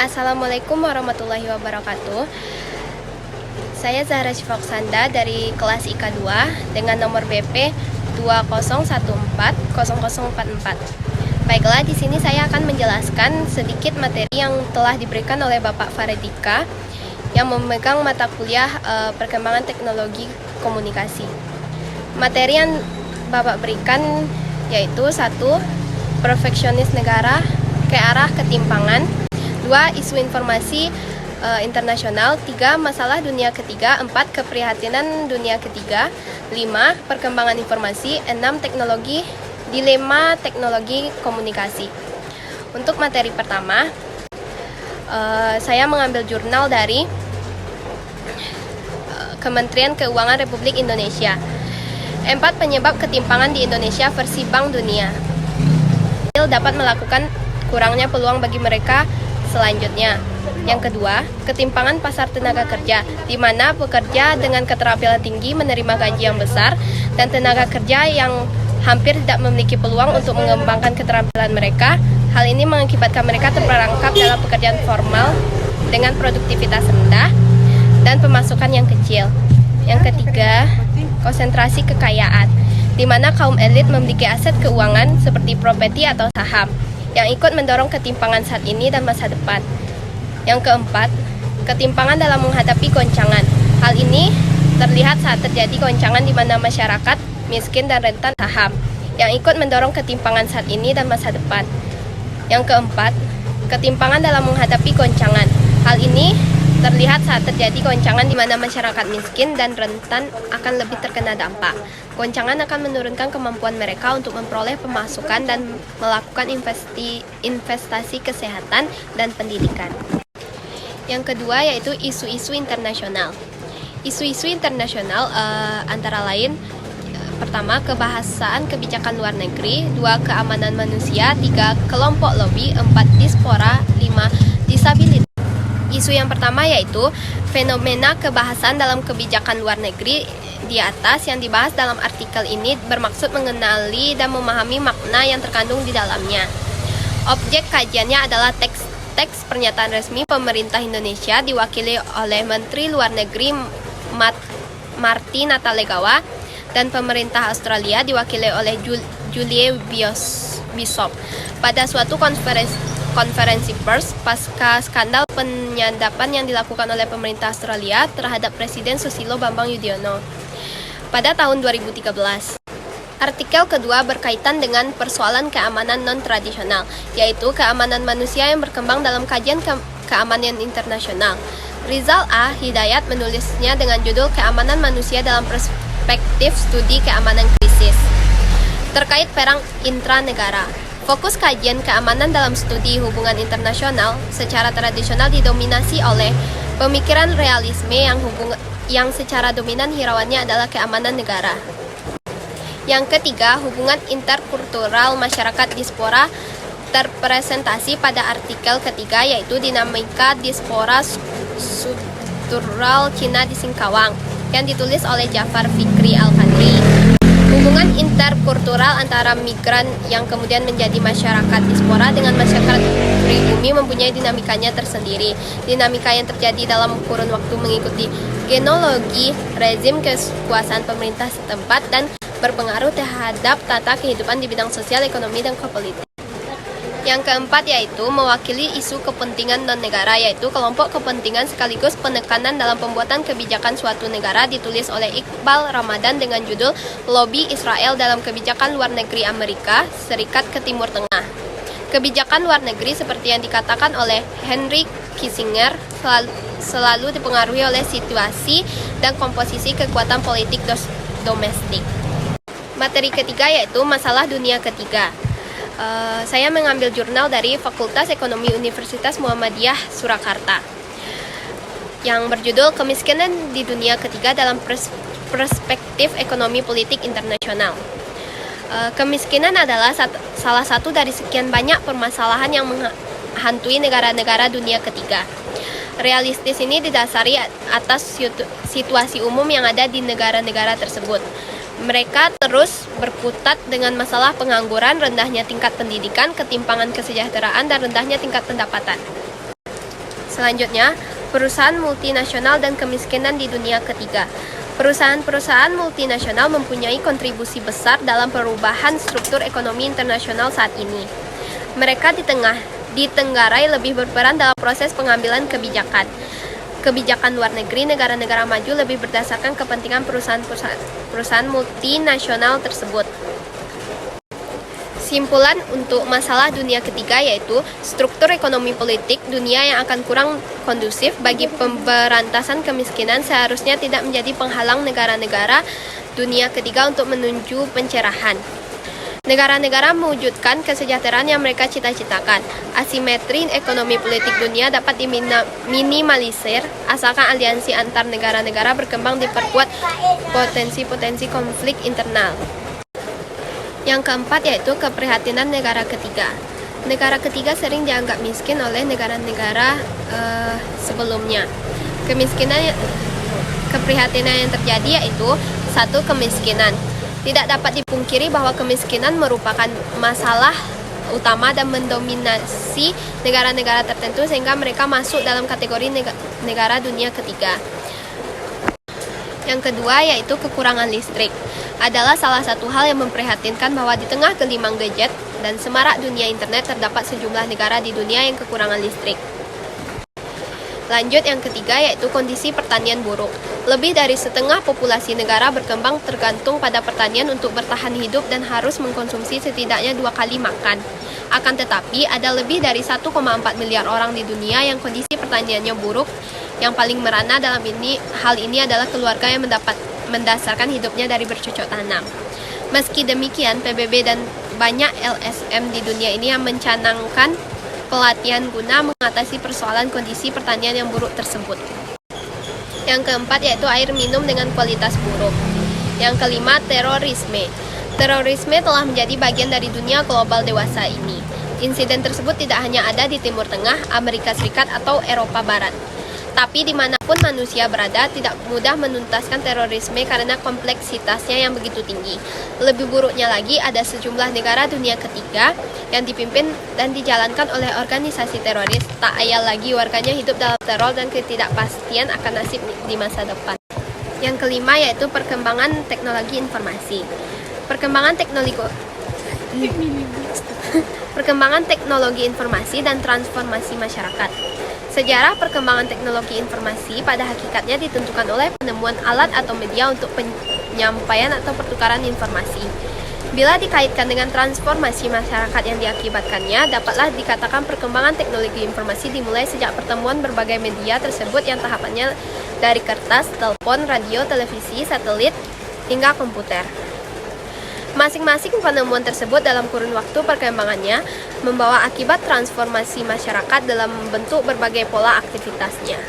Assalamualaikum warahmatullahi wabarakatuh. Saya Zahra Syifa dari kelas IK 2 dengan nomor BP 20140044. Baiklah, di sini saya akan menjelaskan sedikit materi yang telah diberikan oleh Bapak Faredika yang memegang mata kuliah perkembangan teknologi komunikasi. Materi yang Bapak berikan yaitu 1. Perfeksionis negara ke arah ketimpangan, 2. Isu informasi internasional, 3. Masalah dunia ketiga, 4. Keprihatinan dunia ketiga, 5. Perkembangan informasi, 6. Dilema teknologi komunikasi. Untuk materi pertama, saya mengambil jurnal dari Kementerian Keuangan Republik Indonesia. 4 penyebab ketimpangan di Indonesia versi Bank Dunia. Dapat melakukan kurangnya peluang bagi mereka selanjutnya. Yang kedua, ketimpangan pasar tenaga kerja, di mana pekerja dengan keterampilan tinggi menerima gaji yang besar dan tenaga kerja yang hampir tidak memiliki peluang untuk mengembangkan keterampilan mereka. Hal ini mengakibatkan mereka terperangkap dalam pekerjaan formal dengan produktivitas rendah dan pemasukan yang kecil. Yang ketiga, konsentrasi kekayaan, di mana kaum elit memiliki aset keuangan seperti properti atau saham, yang ikut mendorong ketimpangan saat ini dan masa depan. Yang keempat, ketimpangan dalam menghadapi goncangan. Hal ini terlihat saat terjadi goncangan di mana masyarakat miskin dan rentan saham, yang ikut mendorong ketimpangan saat ini dan masa depan. Yang keempat, ketimpangan dalam menghadapi goncangan. Hal ini terlihat saat terjadi goncangan di mana masyarakat miskin dan rentan akan lebih terkena dampak. Goncangan akan menurunkan kemampuan mereka untuk memperoleh pemasukan dan melakukan investasi kesehatan dan pendidikan. Yang kedua yaitu isu-isu internasional. Isu-isu internasional antara lain, pertama, kebahasaan kebijakan luar negeri, 2. Keamanan manusia, 3. Kelompok lobby, 4. Diaspora, 5. Disabilitas. Isu yang pertama yaitu fenomena kebahasaan dalam kebijakan luar negeri di atas yang dibahas dalam artikel ini bermaksud mengenali dan memahami makna yang terkandung di dalamnya. Objek kajiannya adalah teks pernyataan resmi pemerintah Indonesia diwakili oleh Menteri Luar Negeri Marty Natalegawa dan pemerintah Australia diwakili oleh Julie Bishop pada suatu konferensi pers pasca skandal penyadapan yang dilakukan oleh pemerintah Australia terhadap Presiden Susilo Bambang Yudhoyono pada tahun 2013. Artikel kedua berkaitan dengan persoalan keamanan non-tradisional, yaitu keamanan manusia yang berkembang dalam kajian keamanan internasional. Rizal A. Hidayat menulisnya dengan judul Keamanan Manusia dalam Perspektif Studi Keamanan Krisis. Terkait perang intranegara, fokus kajian keamanan dalam studi hubungan internasional secara tradisional didominasi oleh pemikiran realisme yang secara dominan hirauannya adalah keamanan negara. Yang ketiga, hubungan interkultural masyarakat diaspora terpresentasi pada artikel ketiga yaitu dinamika diaspora struktural Cina di Singkawang yang ditulis oleh Jafar Fikri Al-Qadri. Hubungan interkultural antara migran yang kemudian menjadi masyarakat diaspora dengan masyarakat pribumi mempunyai dinamikanya tersendiri. Dinamika yang terjadi dalam kurun waktu mengikuti genealogi rezim kekuasaan pemerintah setempat dan berpengaruh terhadap tata kehidupan di bidang sosial, ekonomi, dan politik. Yang keempat yaitu mewakili isu kepentingan non-negara, yaitu kelompok kepentingan sekaligus penekanan dalam pembuatan kebijakan suatu negara, ditulis oleh Iqbal Ramadan dengan judul Lobby Israel dalam Kebijakan Luar Negeri Amerika Serikat ke Timur Tengah. Kebijakan luar negeri seperti yang dikatakan oleh Henry Kissinger selalu dipengaruhi oleh situasi dan komposisi kekuatan politik domestik. Materi ketiga yaitu masalah dunia ketiga. Saya mengambil jurnal dari Fakultas Ekonomi Universitas Muhammadiyah Surakarta yang berjudul Kemiskinan di Dunia Ketiga dalam Perspektif Ekonomi Politik Internasional. Kemiskinan adalah salah satu dari sekian banyak permasalahan yang menghantui negara-negara dunia ketiga. Realistis ini didasari atas situasi umum yang ada di negara-negara tersebut. Mereka terus berkutat dengan masalah pengangguran, rendahnya tingkat pendidikan, ketimpangan kesejahteraan, dan rendahnya tingkat pendapatan. Selanjutnya, perusahaan multinasional dan kemiskinan di dunia ketiga. Perusahaan-perusahaan multinasional mempunyai kontribusi besar dalam perubahan struktur ekonomi internasional saat ini. Mereka ditenggarai lebih berperan dalam proses pengambilan kebijakan. Kebijakan luar negeri negara-negara maju lebih berdasarkan kepentingan perusahaan multinasional tersebut. Simpulan untuk masalah dunia ketiga yaitu struktur ekonomi politik dunia yang akan kurang kondusif bagi pemberantasan kemiskinan seharusnya tidak menjadi penghalang negara-negara dunia ketiga untuk menuju pencerahan. Negara-negara mewujudkan kesejahteraan yang mereka cita-citakan. Asimetri ekonomi politik dunia dapat diminimalisir asalkan aliansi antar negara-negara berkembang diperkuat potensi-potensi konflik internal. Yang keempat yaitu keprihatinan negara ketiga. Negara ketiga sering dianggap miskin oleh negara-negara sebelumnya. Keprihatinan yang terjadi yaitu satu, kemiskinan. Tidak dapat dipungkiri bahwa kemiskinan merupakan masalah utama dan mendominasi negara-negara tertentu sehingga mereka masuk dalam kategori negara dunia ketiga. Yang kedua yaitu kekurangan listrik. Adalah salah satu hal yang memprihatinkan bahwa di tengah gelimang gadget dan semarak dunia internet terdapat sejumlah negara di dunia yang kekurangan listrik. Lanjut yang ketiga yaitu kondisi pertanian buruk. Lebih dari setengah populasi negara berkembang tergantung pada pertanian untuk bertahan hidup dan harus mengkonsumsi setidaknya 2 kali makan. Akan tetapi ada lebih dari 1,4 miliar orang di dunia yang kondisi pertaniannya buruk. Yang paling merana dalam hal ini adalah keluarga yang mendasarkan hidupnya dari bercocok tanam. Meski demikian, PBB dan banyak LSM di dunia ini yang mencanangkan pelatihan guna mengatasi persoalan kondisi pertanian yang buruk tersebut. Yang keempat yaitu air minum dengan kualitas buruk. Yang kelima, terorisme. Terorisme telah menjadi bagian dari dunia global dewasa ini. Insiden tersebut tidak hanya ada di Timur Tengah, Amerika Serikat, atau Eropa Barat. Tapi dimanapun manusia berada, tidak mudah menuntaskan terorisme karena kompleksitasnya yang begitu tinggi. Lebih buruknya lagi, ada sejumlah negara dunia ketiga yang dipimpin dan dijalankan oleh organisasi teroris. Tak ayal lagi warganya hidup dalam teror dan ketidakpastian akan nasib di masa depan. Yang kelima yaitu perkembangan teknologi informasi. Perkembangan teknologi informasi dan transformasi masyarakat. Sejarah perkembangan teknologi informasi pada hakikatnya ditentukan oleh penemuan alat atau media untuk penyampaian atau pertukaran informasi. Bila dikaitkan dengan transformasi masyarakat yang diakibatkannya, dapatlah dikatakan perkembangan teknologi informasi dimulai sejak pertemuan berbagai media tersebut yang tahapannya dari kertas, telepon, radio, televisi, satelit, hingga komputer. Masing-masing penemuan tersebut dalam kurun waktu perkembangannya membawa akibat transformasi masyarakat dalam bentuk berbagai pola aktivitasnya.